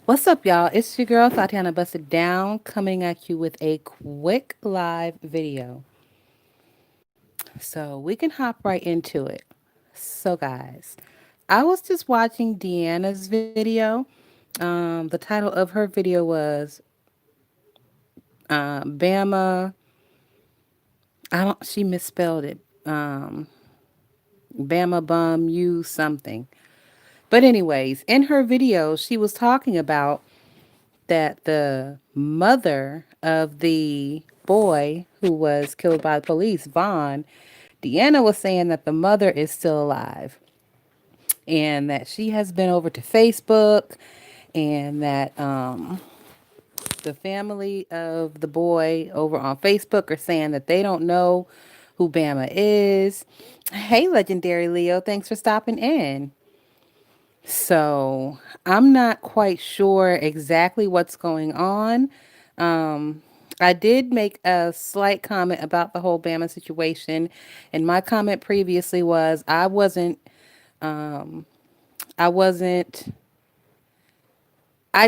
What's up, y'all? It's your girl, Tatiana Busted Down, coming at you with a quick live video. So we can hop right into it. So, guys, I was just watching Deanna's video. The title of her video was Bama. She misspelled it. Bama bum you something. But, anyways, in her video, she was talking about that the mother of the boy who was killed by the police, Vaughn, Deanna was saying that the mother is still alive and that she has been over to Facebook and that the family of the boy over on Facebook are saying that they don't know who Bama is. Hey, Legendary Leo, thanks for stopping in. So I'm not quite sure exactly what's going on. I did make a slight comment about the whole Bama situation, and my comment previously was I wasn't, I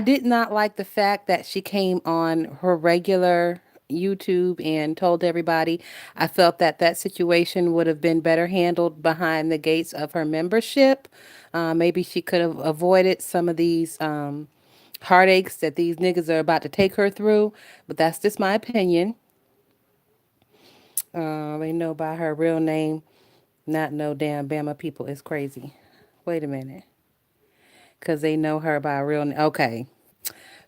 did not like the fact that she came on her regular YouTube and told everybody. I felt that that situation would have been better handled behind the gates of her membership. Maybe she could have avoided some of these heartaches that these niggas are about to take her through, but that's just my opinion. They know by her real name, not no damn Bama people is crazy. Wait a minute. Because they know her by real name. Okay.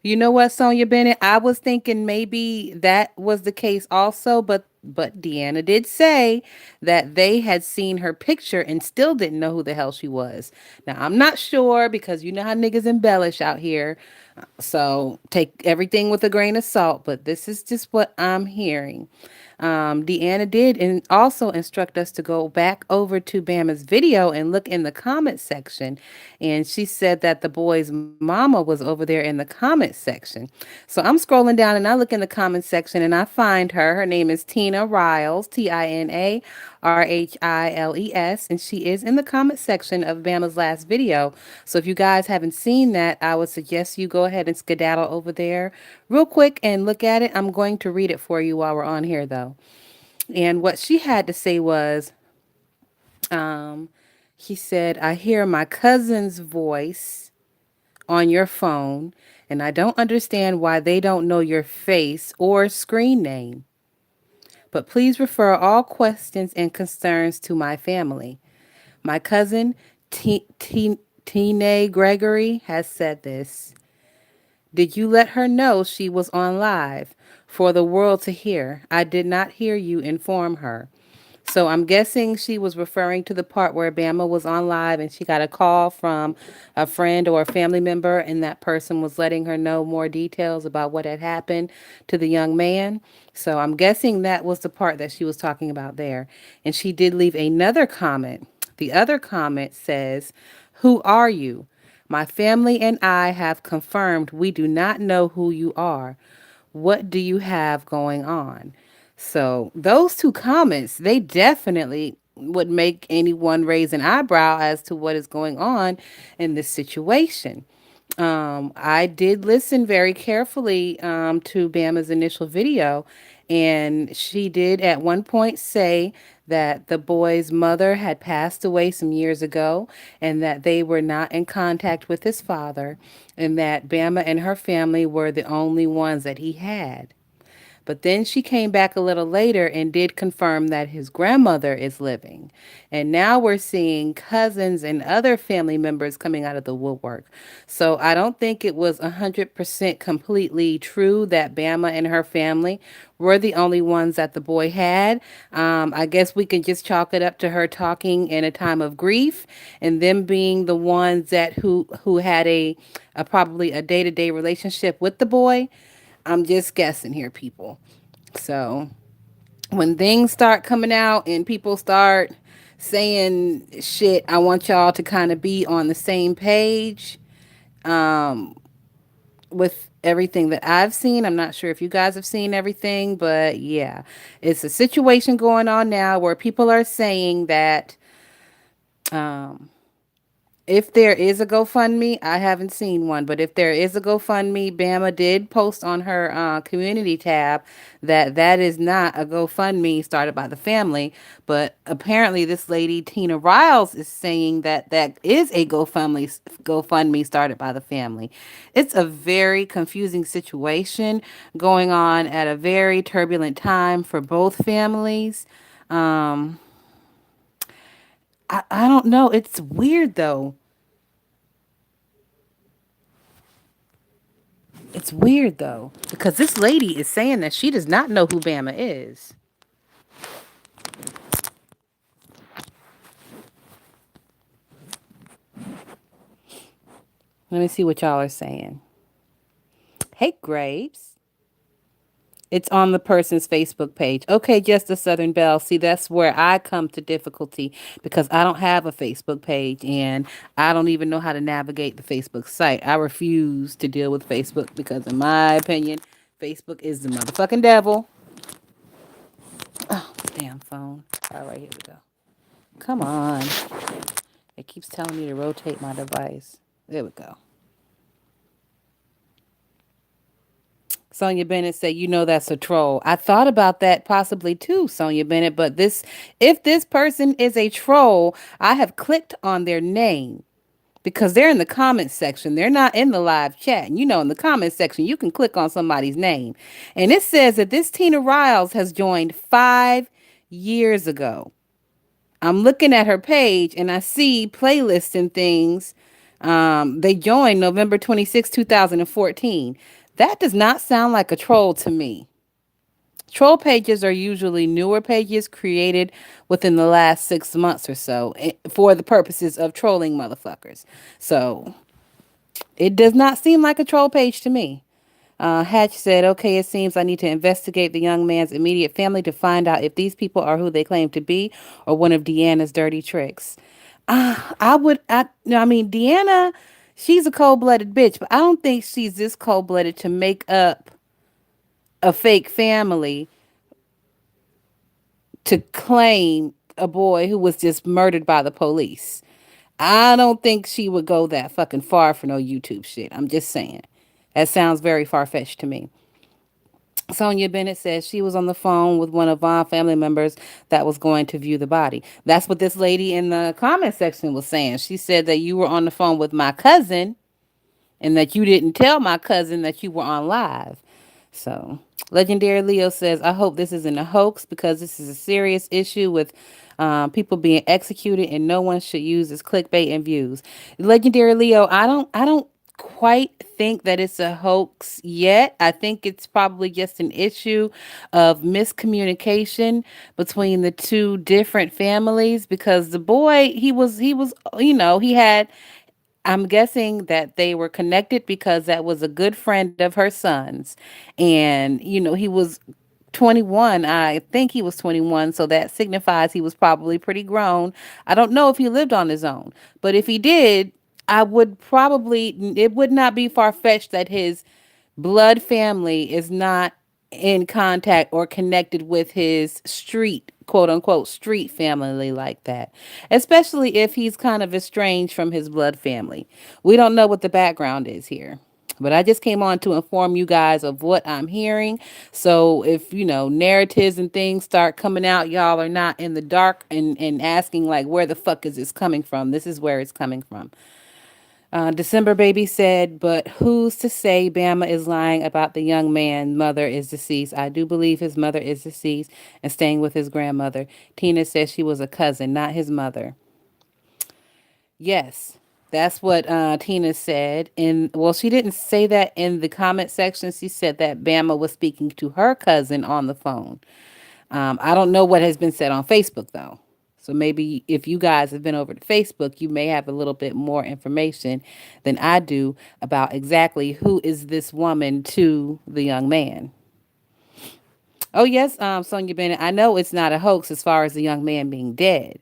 You know what, Sonia Bennett? I was thinking maybe that was the case also, but Deanna did say that they had seen her picture and still didn't know who the hell she was. Now I'm not sure because you know how niggas embellish out here. So take everything with a grain of salt, but this is just what I'm hearing. Deanna did and also instruct us to go back over to Bama's video and look in the comment section. And she said that the boy's mama was over there in the comment section. So I'm scrolling down and I look in the comment section and I find her. Her name is Tina Riles, Tinarhiles, and she is in the comment section of Bama's last video. So if you guys haven't seen that, I would suggest you go ahead and skedaddle over there real quick and look at it. I'm going to read it for you while we're on here, though. And what she had to say was, um, he said, I hear my cousin's voice on your phone, and I don't understand why they don't know your face or screen name. But please refer all questions and concerns to my family. My cousin, Tine Gregory, has said this. Did you let her know she was on live for the world to hear? I did not hear you inform her. So I'm guessing she was referring to the part where Bama was on live and she got a call from a friend or a family member, and that person was letting her know more details about what had happened to the young man. So I'm guessing that was the part that she was talking about there. And she did leave another comment. The other comment says, who are you? My family and I have confirmed we do not know who you are. What do you have going on? So those two comments, they definitely would make anyone raise an eyebrow as to what is going on in this situation. I did listen very carefully to Bama's initial video, and she did at one point say that the boy's mother had passed away some years ago and that they were not in contact with his father, and that Bama and her family were the only ones that he had. But then she came back a little later and did confirm that his grandmother is living. And now we're seeing cousins and other family members coming out of the woodwork. So I don't think it was 100% completely true that Bama and her family were the only ones that the boy had. I guess we can just chalk it up to her talking in a time of grief and them being the ones that who had a probably a day-to-day relationship with the boy. I'm just guessing here, people. So when things start coming out and people start saying shit, I want y'all to kind of be on the same page with everything that I've seen. I'm not sure if you guys have seen everything, but yeah, it's a situation going on now where people are saying that If there is a GoFundMe, I haven't seen one, but if there is a GoFundMe, Bama did post on her community tab that that is not a GoFundMe started by the family. But apparently, this lady Tina Riles is saying that that is a GoFundMe started by the family. It's a very confusing situation going on at a very turbulent time for both families. Um, I don't know. It's weird though. It's weird though, because this lady is saying that she does not know who Bama is. Let me see what y'all are saying. Hey, Graves. It's on the person's Facebook page. Okay, just a Southern Belle. See, that's where I come to difficulty because I don't have a Facebook page and I don't even know how to navigate the Facebook site. I refuse to deal with Facebook because, in my opinion, Facebook is the motherfucking devil. Oh, damn phone. All right, here we go. Come on. It keeps telling me to rotate my device. There we go. Sonia Bennett said, "You know that's a troll." I thought about that possibly too, Sonia Bennett. But this, if this person is a troll, I have clicked on their name because they're in the comments section. They're not in the live chat. And you know, in the comments section, you can click on somebody's name, and it says that this Tina Riles has joined 5 years ago. I'm looking at her page and I see playlists and things. They joined November 26, 2014. That does not sound like a troll to me. Troll pages are usually newer pages created within the last 6 months or so for the purposes of trolling motherfuckers. So it does not seem like a troll page to me. Hatch said, okay, it seems I need to investigate the young man's immediate family to find out if these people are who they claim to be or one of Deanna's dirty tricks. I mean, Deanna, she's a cold blooded bitch, but I don't think she's this cold blooded to make up a fake family to claim a boy who was just murdered by the police. I don't think she would go that fucking far for no YouTube shit. I'm just saying. That sounds very far fetched to me. Sonia Bennett says she was on the phone with one of Vaughn family members that was going to view the body. That's what this lady in the comment section was saying. She said that you were on the phone with my cousin and that you didn't tell my cousin that you were on live. So, Legendary Leo says, I hope this isn't a hoax because this is a serious issue with people being executed and no one should use as clickbait and views. Legendary Leo, I don't quite think that it's a hoax yet. I think it's probably just an issue of miscommunication between the two different families because the boy, he was, he had, I'm guessing that they were connected because that was a good friend of her son's. And, he was 21. I think he was 21. So that signifies he was probably pretty grown. I don't know if he lived on his own, but if he did, it would not be far fetched that his blood family is not in contact or connected with his street, quote unquote, street family like that, especially if he's kind of estranged from his blood family. We don't know what the background is here. But I just came on to inform you guys of what I'm hearing. So if, narratives and things start coming out, y'all are not in the dark and asking, like, where the fuck is this coming from? This is where it's coming from. December Baby said, but who's to say Bama is lying about the young man mother is deceased? I do believe his mother is deceased and staying with his grandmother. Tina says she was a cousin, not his mother. Yes, that's what Tina said. And well, she didn't say that in the comment section. She said that Bama was speaking to her cousin on the phone. I don't know what has been said on Facebook though. So maybe if you guys have been over to Facebook, you may have a little bit more information than I do about exactly who is this woman to the young man. Oh yes, Sonia Bennett. I know it's not a hoax as far as the young man being dead.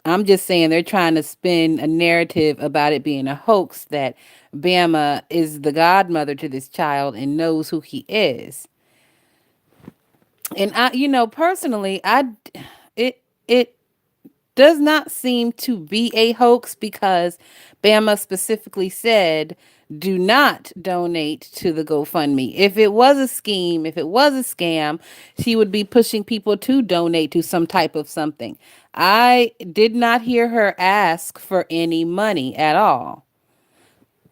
I'm just saying they're trying to spin a narrative about it being a hoax that Bama is the godmother to this child and knows who he is. And personally, it does not seem to be a hoax because Bama specifically said, do not donate to the GoFundMe. If it was a scheme, if it was a scam, she would be pushing people to donate to some type of something. I did not hear her ask for any money at all.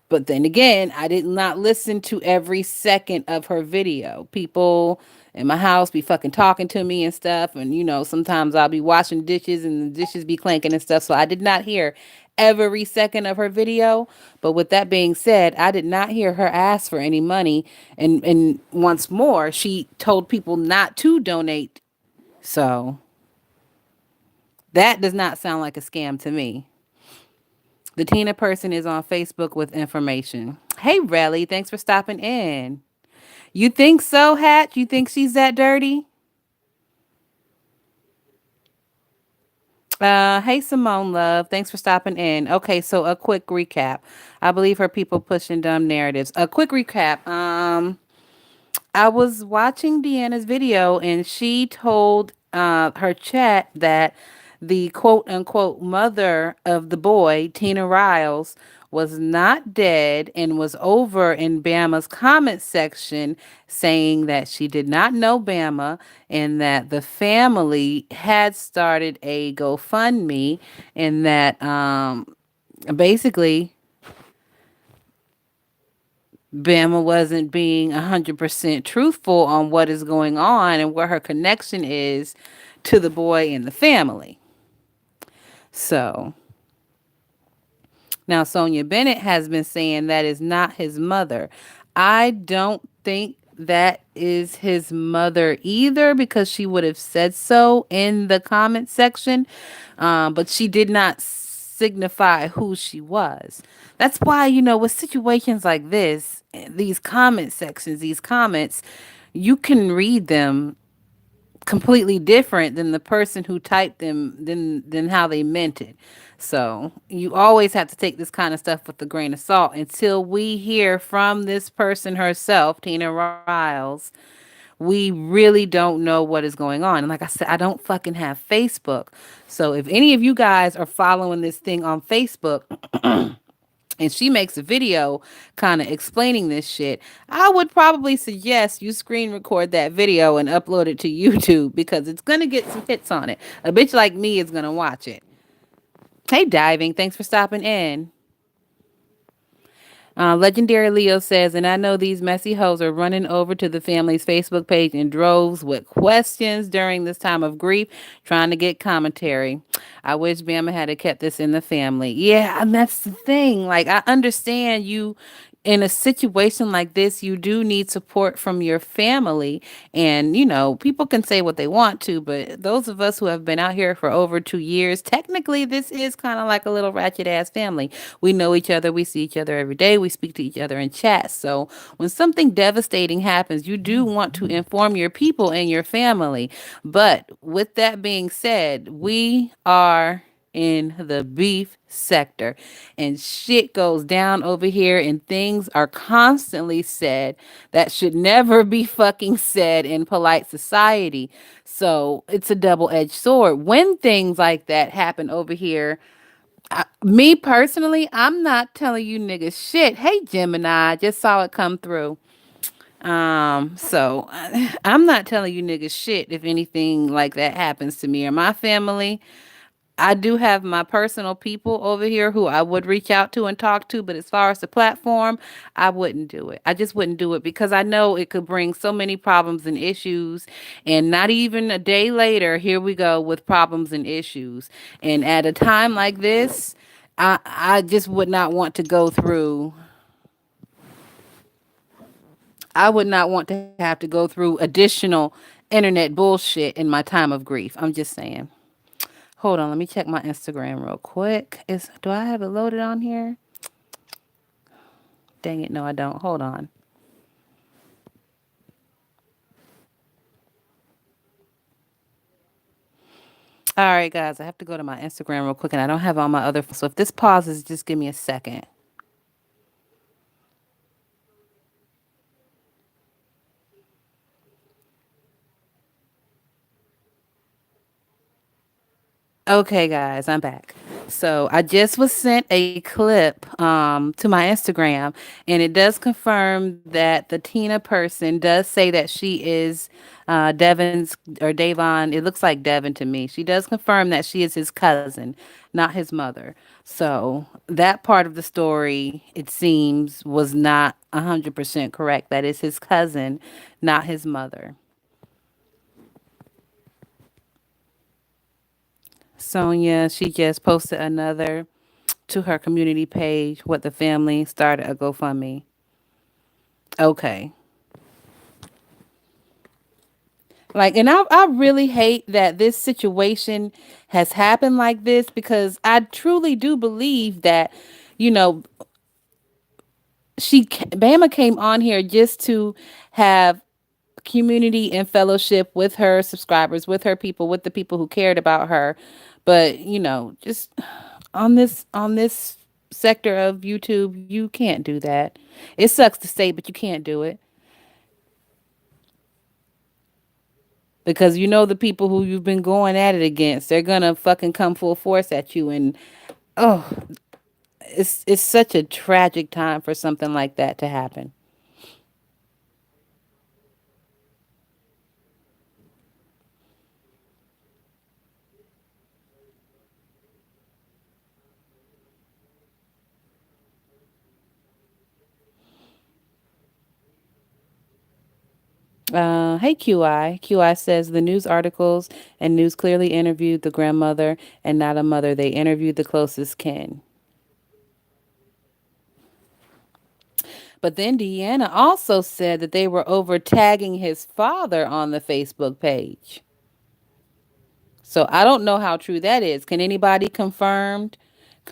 But then again, I did not listen to every second of her video. People in my house be fucking talking to me and stuff. And, sometimes I'll be washing dishes and the dishes be clanking and stuff. So I did not hear every second of her video. But with that being said, I did not hear her ask for any money. And once more, she told people not to donate. So that does not sound like a scam to me. The Tina person is on Facebook with information. Hey, Relly, thanks for stopping in. You think so, Hatch? You think she's that dirty? Hey, Simone Love, thanks for stopping in. Okay, so a quick recap. I believe her people pushing dumb narratives. A quick recap. I was watching Deanna's video and she told her chat that the quote unquote mother of the boy, Tina Riles, was not dead and was over in Bama's comment section saying that she did not know Bama and that the family had started a GoFundMe and that basically Bama wasn't being 100% truthful on what is going on and what her connection is to the boy and the family. So now Sonia Bennett has been saying that is not his mother. I don't think that is his mother either because she would have said so in the comment section. But she did not signify who she was. That's why, with situations like this, these comment sections, these comments, you can read them completely different than the person who typed them than how they meant it. So you always have to take this kind of stuff with a grain of salt until we hear from this person herself, Tina Riles. We really don't know what is going on. And like I said, I don't fucking have Facebook. So if any of you guys are following this thing on Facebook, and she makes a video kind of explaining this shit, I would probably suggest you screen record that video and upload it to YouTube because it's going to get some hits on it. A bitch like me is going to watch it. Hey, Diving, thanks for stopping in. Legendary Leo says, and I know these messy hoes are running over to the family's Facebook page in droves with questions during this time of grief, trying to get commentary. I wish Bama had kept this in the family. Yeah, and that's the thing. Like, I understand you in a situation like this, you do need support from your family. And, people can say what they want to, but those of us who have been out here for over 2 years, technically, this is kind of like a little ratchet ass family. We know each other. We see each other every day. We speak to each other in chat. So when something devastating happens, you do want to inform your people and your family. But with that being said, we are in the beef sector and shit goes down over here and things are constantly said that should never be fucking said in polite society. So it's a double-edged sword when things like that happen over here. Me personally, I'm not telling you niggas shit. Hey Gemini, just saw it come through. So I'm not telling you niggas shit if anything like that happens to me or my family. I do have my personal people over here who I would reach out to and talk to, but as far as the platform, I wouldn't do it. I just wouldn't do it because I know it could bring so many problems and issues. And not even a day later, here we go with problems and issues. And at a time like this, I just would not want to go through. I would not want to have to go through additional internet bullshit in my time of grief. I'm just saying. Hold on, let me check my Instagram real quick. Do I have it loaded on here? Dang it, no, I don't. Hold on. All right, guys, I have to go to my Instagram real quick, and I don't have all my other. So if this pauses, just give me a second. Okay, guys, I'm back. So I just was sent a clip to my Instagram, and it does confirm that the Tina person does say that she is Devon's or Davon. It looks like Devon to me. She does confirm that she is his cousin, not his mother. So that part of the story, it seems, was not 100% correct. That is his cousin, not his mother. Sonia, she just posted another to her community page what the family started a GoFundMe. Okay. Like, and I really hate that this situation has happened like this because I truly do believe that, you know, Bama came on here just to have community and fellowship with her subscribers, with her people, with the people who cared about her. But, just on this sector of YouTube, you can't do that. It sucks to say, but you can't do it because the people who you've been going at it against, they're gonna fucking come full force at you, and oh, it's such a tragic time for something like that to happen. Hey QI. QI says the news articles and news clearly interviewed the grandmother and not a mother. They interviewed the closest kin. But then Deanna also said that they were over tagging his father on the Facebook page. So I don't know how true that is. Can anybody confirm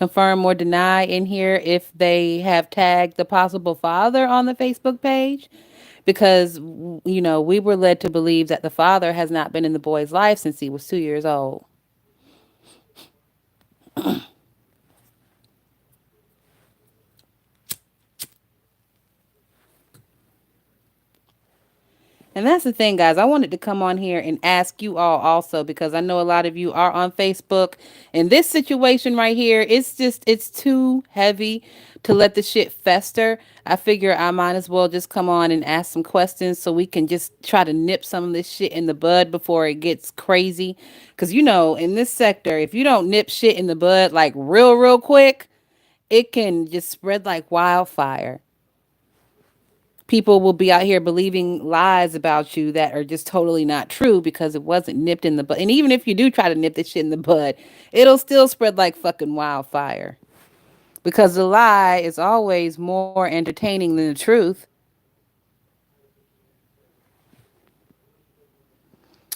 or deny in here if they have tagged the possible father on the Facebook page? Because we were led to believe that the father has not been in the boy's life since he was 2 years old. And that's the thing, guys. I wanted to come on here and ask you all also because I know a lot of you are on Facebook. And this situation right here, it's too heavy to let the shit fester. I figure I might as well just come on and ask some questions so we can just try to nip some of this shit in the bud before it gets crazy. Because, in this sector, if you don't nip shit in the bud like real, real quick, it can just spread like wildfire. People will be out here believing lies about you that are just totally not true because it wasn't nipped in the bud. And even if you do try to nip this shit in the bud, it'll still spread like fucking wildfire because the lie is always more entertaining than the truth.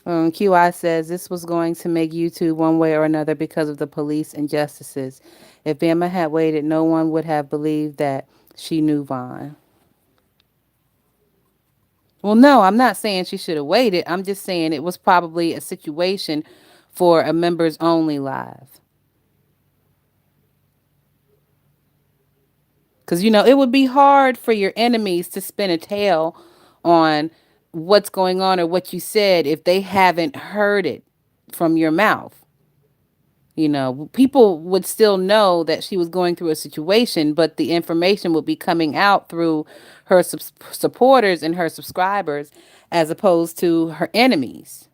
QI says this was going to make YouTube one way or another because of the police injustices. If Bama had waited, no one would have believed that she knew Vaughn. Well, no, I'm not saying she should have waited. I'm just saying it was probably a situation for a members only live. Because, it would be hard for your enemies to spin a tale on what's going on or what you said if they haven't heard it from your mouth. People would still know that she was going through a situation, but the information would be coming out through her supporters and her subscribers as opposed to her enemies.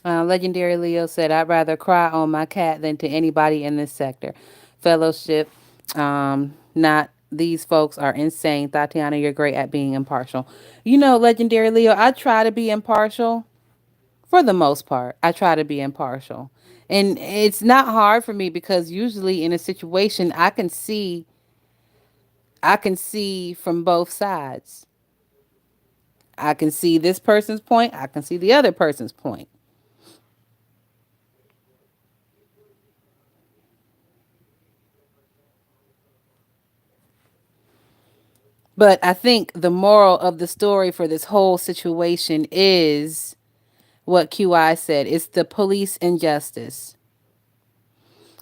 Legendary Leo said, I'd rather cry on my cat than to anybody in this sector. Fellowship, not these folks are insane. Tatiana, you're great at being impartial. Legendary Leo, I try to be impartial for the most part. I try to be impartial. And it's not hard for me because usually in a situation I can see from both sides. I can see this person's point, I can see the other person's point. But I think the moral of the story for this whole situation is what QI said. It's the police injustice.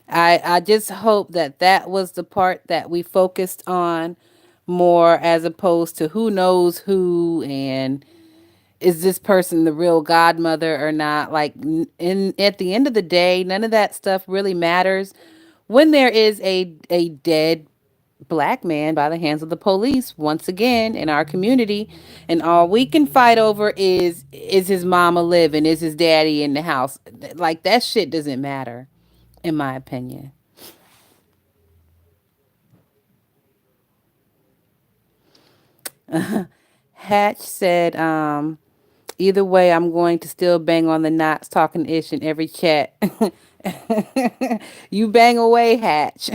I just hope that that was the part that we focused on more as opposed to who knows who and is this person the real godmother or not. Like in at the end of the day, none of that stuff really matters when there is a dead black man by the hands of the police once again in our community, and all we can fight over is his mama living, is his daddy in the house. Like that shit doesn't matter in my opinion. Hatch said, either way, I'm going to still bang on the knots talking ish in every chat. You bang away, Hatch.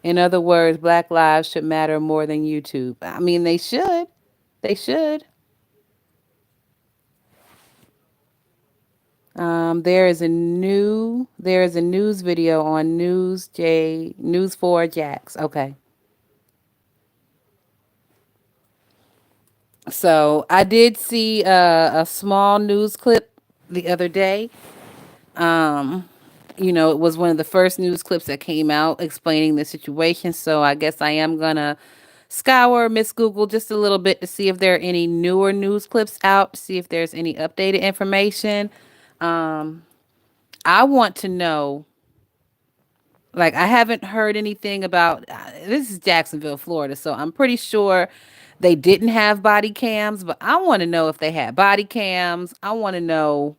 In other words, black lives should matter more than YouTube. I mean, they should. They should. There is a news video on News 4 Jax. Okay. So I did see a small news clip the other day. Um, it was one of the first news clips that came out explaining the situation. So I guess I am gonna scour Miss Google just a little bit to see if there are any newer news clips out, to see if there's any updated information. Um, I want to know. Like I haven't heard anything about this is Jacksonville, Florida, so I'm pretty sure they didn't have body cams, but I want to know if they had body cams. I want to know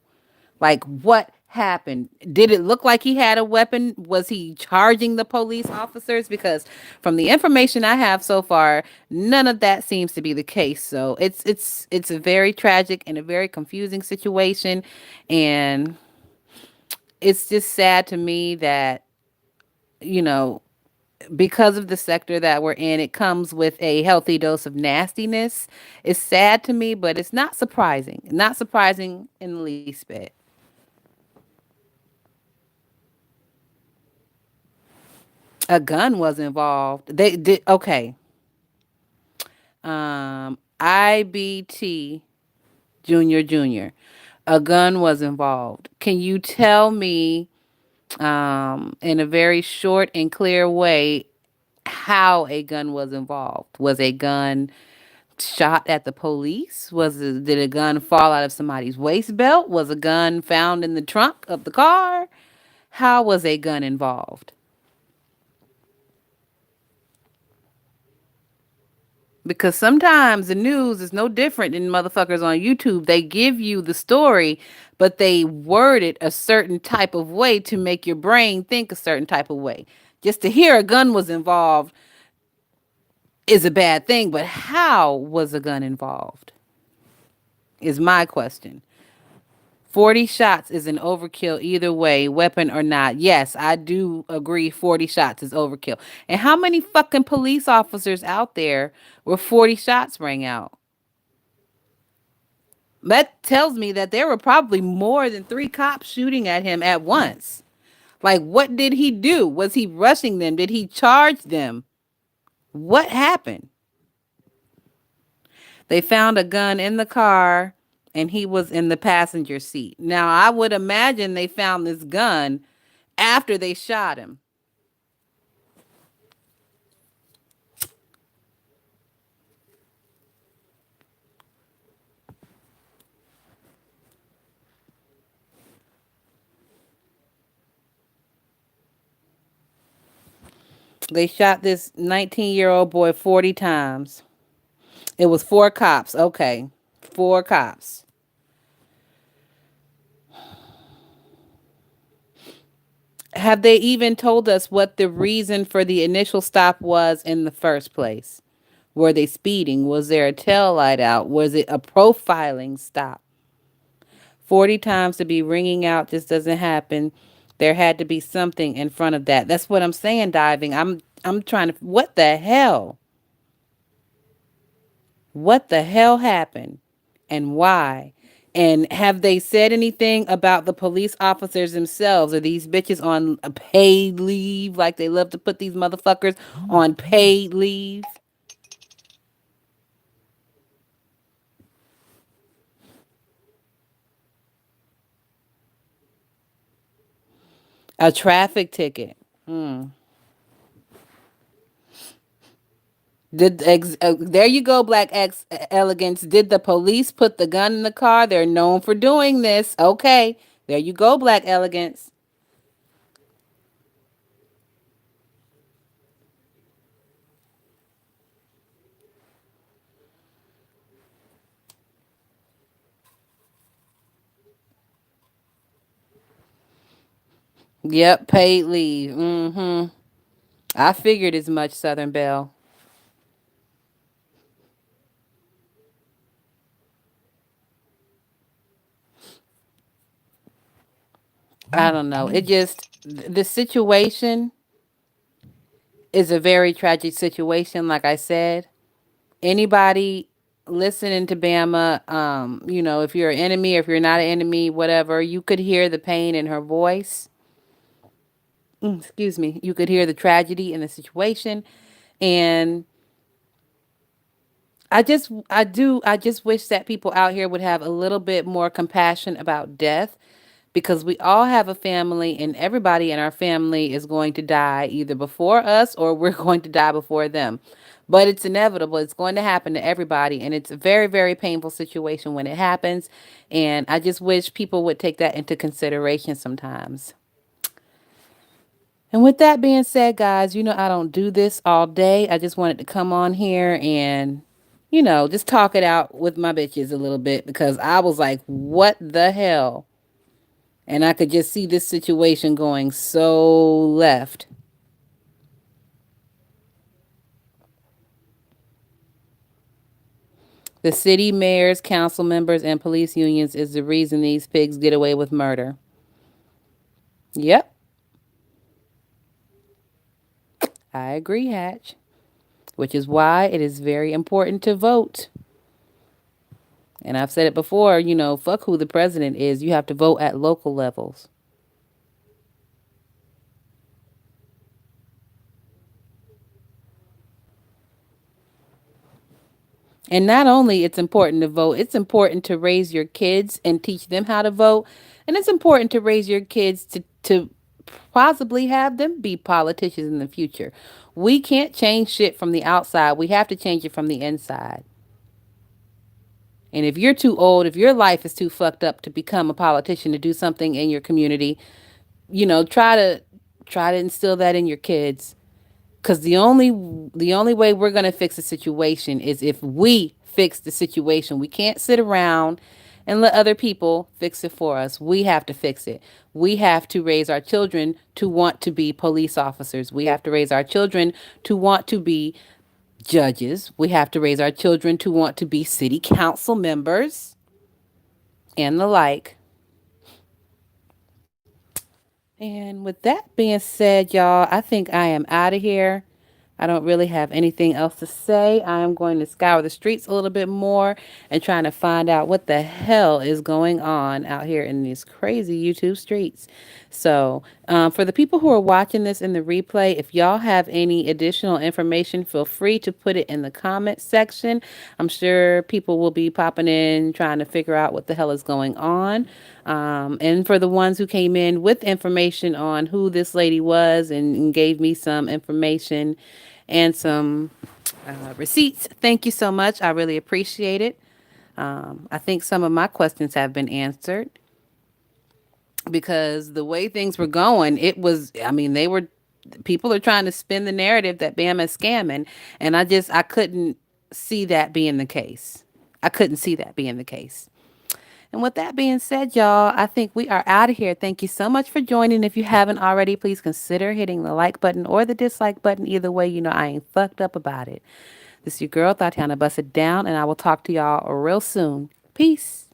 like what happened. Did it look like he had a weapon? Was he charging the police officers? Because from the information I have so far, none of that seems to be the case. So it's a very tragic and a very confusing situation, and it's just sad to me that you know because of the sector that we're in, it comes with a healthy dose of nastiness. It's sad to me, but it's not surprising. Not surprising in the least bit. A gun was involved. They did okay. IBT Junior. A gun was involved. Can you tell me in a very short and clear way how a gun was involved? Was a gun shot at the police? Did a gun fall out of somebody's waist belt? Was a gun found in the trunk of the car? How was a gun involved? Because sometimes the news is no different than motherfuckers on YouTube. They give you the story, but they word it a certain type of way to make your brain think a certain type of way. Just to hear a gun was involved is a bad thing, but how was a gun involved? Is my question. 40 shots is an overkill either way, weapon or not. Yes, I do agree 40 shots is overkill. And how many fucking police officers out there where 40 shots rang out? That tells me that there were probably more than three cops shooting at him at once. Like, what did he do? Was he rushing them? Did he charge them? What happened? They found a gun in the car and he was in the passenger seat. Now, I would imagine they found this gun after they shot him. They shot this 19-year-old boy 40 times. It was four cops. Okay. Four cops. Have they even told us what the reason for the initial stop was in the first place? Were they speeding? Was there a tail light out? Was it a profiling stop? 40 times to be ringing out just doesn't happen. There had to be something in front of that. That's what I'm saying, diving. I'm trying to what the hell? What the hell happened and why? And have they said anything about the police officers themselves? Are these bitches on a paid leave like they love to put these motherfuckers on paid leave? A traffic ticket. Hmm. There you go, Black X Elegance. Did the police put the gun in the car? They're known for doing this. Okay, there you go, Black Elegance. Yep, paid leave. Mm-hmm. I figured as much, Southern Belle. I don't know. The situation is a very tragic situation, like I said. Anybody listening to Bama, if you're an enemy or if you're not an enemy, whatever, you could hear the pain in her voice. Excuse me. You could hear the tragedy in the situation. And I just wish that people out here would have a little bit more compassion about death because we all have a family and everybody in our family is going to die either before us or we're going to die before them. But it's inevitable. It's going to happen to everybody. And it's a very, very painful situation when it happens. And I just wish people would take that into consideration sometimes. And with that being said, guys, I don't do this all day. I just wanted to come on here and, just talk it out with my bitches a little bit because I was like, what the hell? And I could just see this situation going so left. The city mayors, council members, and police unions is the reason these pigs get away with murder. Yep, I agree, Hatch. Which is why it is very important to vote. And I've said it before, fuck who the president is. You have to vote at local levels. And not only it's important to vote, it's important to raise your kids and teach them how to vote. And it's important to raise your kids to possibly have them be politicians in the future. We can't change shit from the outside. We have to change it from the inside. And if you're too old, if your life is too fucked up to become a politician to do something in your community, try to instill that in your kids. Because the only way we're gonna fix the situation is if we fix the situation. We can't sit around and let other people fix it for us. We have to fix it. We have to raise our children to want to be police officers. We have to raise our children to want to be judges. We have to raise our children to want to be city council members and the like. And with that being said, y'all, I think I am out of here. I don't really have anything else to say. I am going to scour the streets a little bit more and trying to find out what the hell is going on out here in these crazy YouTube streets. So, for the people who are watching this in the replay, if y'all have any additional information, feel free to put it in the comment section. I'm sure people will be popping in trying to figure out what the hell is going on. And for the ones who came in with information on who this lady was and gave me some information and some receipts, thank you so much. I really appreciate it. I think some of my questions have been answered because the way things were going, people are trying to spin the narrative that Bama is scamming. And I couldn't see that being the case. I couldn't see that being the case. And with that being said, y'all, I think we are out of here. Thank you so much for joining. If you haven't already, please consider hitting the like button or the dislike button. Either way, I ain't fucked up about it. This is your girl, Tatiana Bust It Down, and I will talk to y'all real soon. Peace.